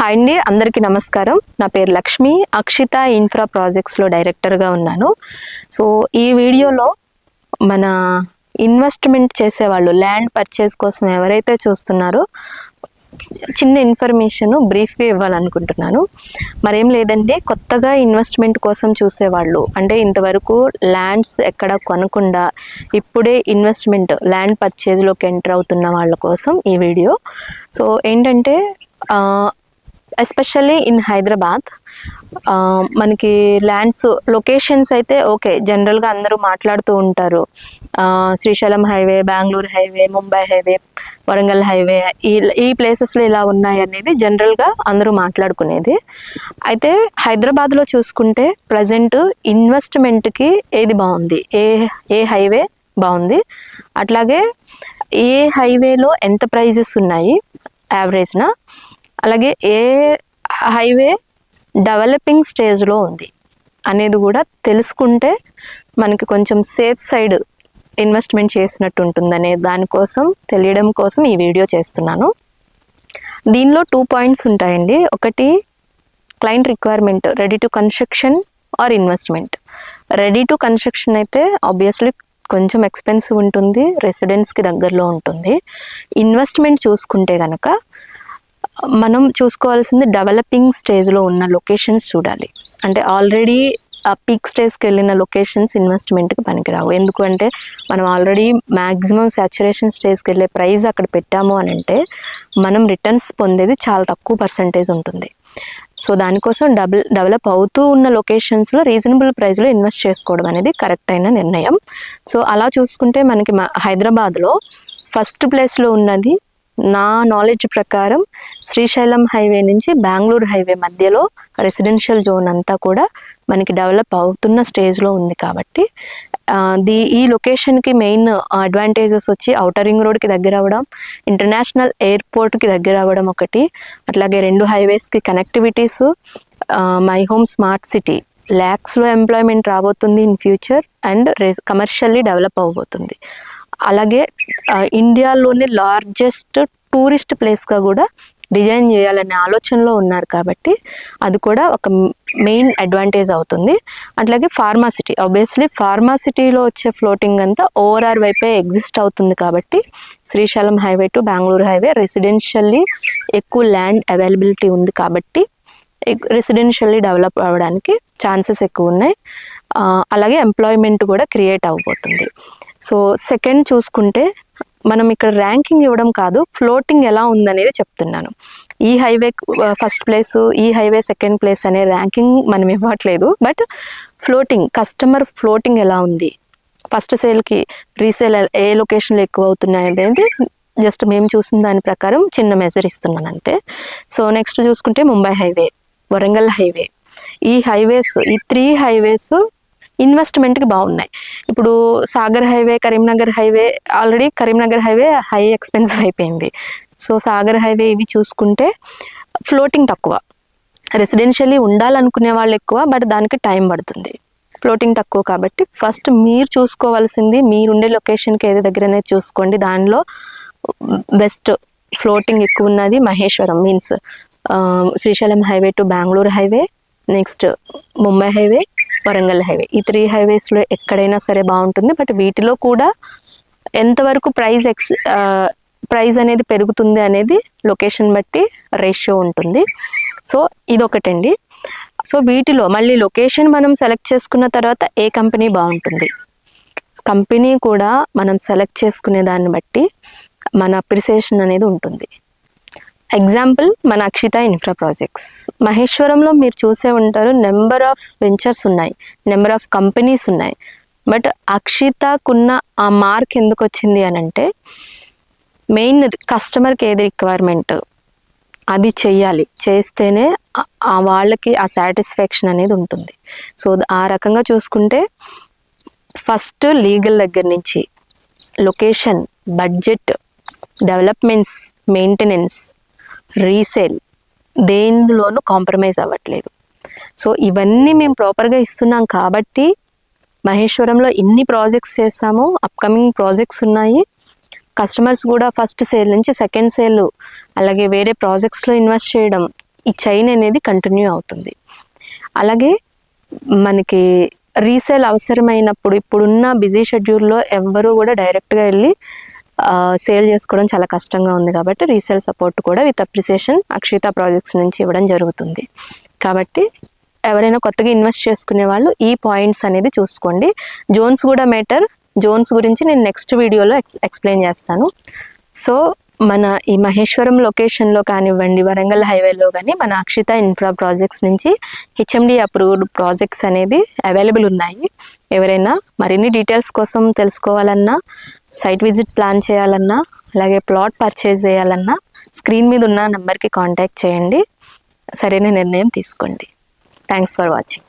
Hi అండి, అందరికీ నమస్కారం. నా పేరు లక్ష్మి. అక్షిత ఇన్ఫ్రా ప్రాజెక్ట్స్లో డైరెక్టర్గా ఉన్నాను. సో ఈ వీడియోలో మన ఇన్వెస్ట్మెంట్ చేసేవాళ్ళు ల్యాండ్ పర్చేస్ కోసం ఎవరైతే చూస్తున్నారో చిన్న ఇన్ఫర్మేషన్ బ్రీఫ్గా ఇవ్వాలనుకుంటున్నాను. మరేం లేదండి, కొత్తగా ఇన్వెస్ట్మెంట్ కోసం చూసేవాళ్ళు, అంటే ఇంతవరకు ల్యాండ్స్ ఎక్కడ కొనకుండా ఇప్పుడే ఇన్వెస్ట్మెంట్ ల్యాండ్ పర్చేజ్లోకి ఎంటర్ అవుతున్న వాళ్ళ కోసం ఈ వీడియో. సో ఏంటంటే ఎస్పెషల్లీ ఇన్ హైదరాబాద్ మనకి ల్యాండ్స్ లొకేషన్స్ అయితే ఓకే, జనరల్గా అందరూ మాట్లాడుతూ ఉంటారు. Srisailam highway, Bengaluru highway, Mumbai highway, Warangal highway, ఈ ప్లేసెస్లో ఇలా ఉన్నాయి అనేది జనరల్గా అందరూ మాట్లాడుకునేది. అయితే హైదరాబాద్లో చూసుకుంటే ప్రజెంట్ ఇన్వెస్ట్మెంట్కి ఏది బాగుంది, ఏ హైవే బాగుంది, అట్లాగే ఏ హైవేలో ఎంత ప్రైజెస్ ఉన్నాయి యావరేజ్న, అలాగే ఏ హైవే డెవలపింగ్ స్టేజ్లో ఉంది అనేది కూడా తెలుసుకుంటే మనకి కొంచెం సేఫ్ సైడ్ ఇన్వెస్ట్మెంట్ చేసినట్టు ఉంటుందనే దానికోసం తెలియడం కోసం ఈ వీడియో చేస్తున్నాను. దీనిలో 2 పాయింట్స్ ఉంటాయండి. ఒకటి client requirement, ready to construction or investment. Ready to construction అయితే ఆబ్వియస్లీ కొంచెం ఎక్స్పెన్సివ్ ఉంటుంది, రెసిడెన్స్కి దగ్గరలో ఉంటుంది. ఇన్వెస్ట్మెంట్ చూసుకుంటే కనుక మనం చూసుకోవాల్సింది డెవలపింగ్ స్టేజ్లో ఉన్న లొకేషన్స్ చూడాలి. అంటే ఆల్రెడీ ఆ పీక్ స్టేజ్కి వెళ్ళిన లొకేషన్స్ ఇన్వెస్ట్మెంట్కి పనికిరావు. ఎందుకంటే మనం ఆల్రెడీ మ్యాక్సిమం సాచురేషన్ స్టేజ్కి వెళ్ళే ప్రైస్ అక్కడ పెట్టాము అని అంటే మనం రిటర్న్స్ పొందేది చాలా తక్కువ పర్సంటేజ్ ఉంటుంది. సో దానికోసం డెవలప్ అవుతూ ఉన్న లొకేషన్స్లో రీజనబుల్ ప్రైస్లో ఇన్వెస్ట్ చేసుకోవడం అనేది కరెక్ట్ అయిన నిర్ణయం. సో అలా చూసుకుంటే మనకి హైదరాబాద్లో ఫస్ట్ ప్లేస్లో ఉన్నది నా నాలెడ్జ్ ప్రకారం శ్రీశైలం హైవే నుంచి బెంగళూరు హైవే మధ్యలో రెసిడెన్షియల్ జోన్ అంతా కూడా మనకి డెవలప్ అవుతున్న స్టేజ్లో ఉంది. కాబట్టి ఈ లొకేషన్కి మెయిన్ అడ్వాంటేజెస్ వచ్చి ఔటర్ రింగ్ రోడ్కి దగ్గర అవ్వడం, ఇంటర్నేషనల్ ఎయిర్పోర్ట్కి దగ్గర అవ్వడం ఒకటి, అట్లాగే 2 హైవేస్కి connectivities, my home smart city, ల్యాక్స్లో ఎంప్లాయ్మెంట్ రాబోతుంది in future, and commercially develop అవబోతుంది. అలాగే ఇండియాలోని లార్జెస్ట్ టూరిస్ట్ ప్లేస్గా కూడా డిజైన్ చేయాలనే ఆలోచనలో ఉన్నారు. కాబట్టి అది కూడా ఒక మెయిన్ అడ్వాంటేజ్ అవుతుంది. అట్లాగే ఫార్మాసిటీ, ఆబ్వియస్లీ ఫార్మాసిటీలో వచ్చే ఫ్లోటింగ్ అంతా ఓఆర్ఆర్ వైపే ఎగ్జిస్ట్ అవుతుంది. కాబట్టి Srisailam highway to Bengaluru highway residentially ఎక్కువ ల్యాండ్ అవైలబిలిటీ ఉంది. కాబట్టి రెసిడెన్షియల్లీ డెవలప్ అవ్వడానికి ఛాన్సెస్ ఎక్కువ ఉన్నాయి. అలాగే ఎంప్లాయ్మెంట్ కూడా క్రియేట్ అవబోతుంది. సో సెకండ్ చూసుకుంటే మనం ఇక్కడ ర్యాంకింగ్ ఇవ్వడం కాదు, ఫ్లోటింగ్ ఎలా ఉందనేది చెప్తున్నాను. ఈ హైవే ఫస్ట్ ప్లేస్, ఈ హైవే సెకండ్ ప్లేస్ అనే ర్యాంకింగ్ మనం ఇవ్వట్లేదు. బట్ ఫ్లోటింగ్, కస్టమర్ ఫ్లోటింగ్ ఎలా ఉంది, ఫస్ట్ సేల్కి రీసేల్ ఏ లొకేషన్లో ఎక్కువ అవుతున్నాయి అనేది జస్ట్ మేము చూసిన దాని ప్రకారం చిన్న మెజర్ ఇస్తున్నాను అంతే. సో నెక్స్ట్ చూసుకుంటే ముంబై హైవే, వరంగల్ హైవే, ఈ హైవేస్, ఈ 3 హైవేస్ ఇన్వెస్ట్మెంట్కి బాగున్నాయి. ఇప్పుడు Sagar highway, Karimnagar highway, already Karimnagar highway high expensive అయిపోయింది. సో సాగర్ హైవే ఇవి చూసుకుంటే ఫ్లోటింగ్ తక్కువ, రెసిడెన్షియల్లీ ఉండాలనుకునే వాళ్ళు ఎక్కువ, బట్ దానికి టైం పడుతుంది. ఫ్లోటింగ్ తక్కువ కాబట్టి ఫస్ట్ మీరు చూసుకోవాల్సింది మీరుండే లొకేషన్కి ఏది దగ్గరనే చూసుకోండి. దానిలో బెస్ట్ ఫ్లోటింగ్ ఎక్కువ ఉన్నది Maheshwaram, means Srisailam highway to Bengaluru highway, next Mumbai highway, Warangal highway. ఈ 3 హైవేస్లో ఎక్కడైనా సరే బాగుంటుంది. బట్ వీటిలో కూడా ఎంతవరకు ప్రైస్ అనేది పెరుగుతుంది అనేది లొకేషన్ బట్టి రేషియో ఉంటుంది. సో ఇదొకటండి. సో వీటిలో మళ్ళీ లొకేషన్ మనం సెలెక్ట్ చేసుకున్న తర్వాత ఏ కంపెనీ బాగుంటుంది, కంపెనీ కూడా మనం సెలెక్ట్ చేసుకునే దాన్ని బట్టి మన అప్రిసియేషన్ అనేది ఉంటుంది. ఎగ్జాంపుల్ మన అక్షిత ఇన్ఫ్రా ప్రాజెక్ట్స్ మహేశ్వరంలో మీరు చూసే ఉంటారు, నెంబర్ ఆఫ్ వెంచర్స్ ఉన్నాయి, నెంబర్ ఆఫ్ కంపెనీస్ ఉన్నాయి. బట్ అక్షితకున్న ఆ మార్క్ ఎందుకు వచ్చింది అని అంటే మెయిన్ కస్టమర్కి ఏది రిక్వైర్మెంట్ అది చెయ్యాలి, చేస్తేనే వాళ్ళకి ఆ సాటిస్ఫాక్షన్ అనేది ఉంటుంది. సో ఆ రకంగా చూసుకుంటే ఫస్ట్ లీగల్ దగ్గర నుంచి location, budget, developments, maintenance, resale, దేనిలోనూ కాంప్రమైజ్ అవ్వట్లేదు. సో ఇవన్నీ మేము ప్రాపర్గా ఇస్తున్నాం కాబట్టి మహేశ్వరంలో ఇన్ని ప్రాజెక్ట్స్ చేస్తాము, అప్కమింగ్ ప్రాజెక్ట్స్ ఉన్నాయి. కస్టమర్స్ కూడా ఫస్ట్ సేల్ నుంచి సెకండ్ సేల్, అలాగే వేరే ప్రాజెక్ట్స్లో ఇన్వెస్ట్ చేయడం, ఈ చైన్ అనేది కంటిన్యూ అవుతుంది. అలాగే మనకి రీసేల్ అవసరమైనప్పుడు ఇప్పుడున్న బిజీ షెడ్యూల్లో ఎవ్వరూ కూడా డైరెక్ట్గా వెళ్ళి సేల్ చేసుకోవడం చాలా కష్టంగా ఉంది కాబట్టి రీసేల్ సపోర్ట్ కూడా విత్ అప్రిసియేషన్ అక్షిత ప్రాజెక్ట్స్ నుంచి ఇవ్వడం జరుగుతుంది. కాబట్టి ఎవరైనా కొత్తగా ఇన్వెస్ట్ చేసుకునే వాళ్ళు ఈ పాయింట్స్ అనేది చూసుకోండి. జోన్స్ కూడా మ్యాటర్. జోన్స్ గురించి నేను నెక్స్ట్ వీడియోలో ఎక్స్ప్లెయిన్ చేస్తాను. సో మన ఈ మహేశ్వరం లొకేషన్లో కానివ్వండి, వరంగల్ హైవేలో కానీ మన అక్షిత ఇన్ఫ్రా ప్రాజెక్ట్స్ నుంచి హెచ్ఎండి అప్రూవ్డ్ ప్రాజెక్ట్స్ అనేది అవైలబుల్ ఉన్నాయి. ఎవరైనా మరిన్ని డీటెయిల్స్ కోసం తెలుసుకోవాలన్నా, సైట్ విజిట్ ప్లాన్ చేయాలన్నా, అలాగే ప్లాట్ పర్చేజ్ చేయాలన్నా స్క్రీన్ మీద ఉన్న నెంబర్కి కాంటాక్ట్ చేయండి. సరైన నిర్ణయం తీసుకోండి. Thanks for watching.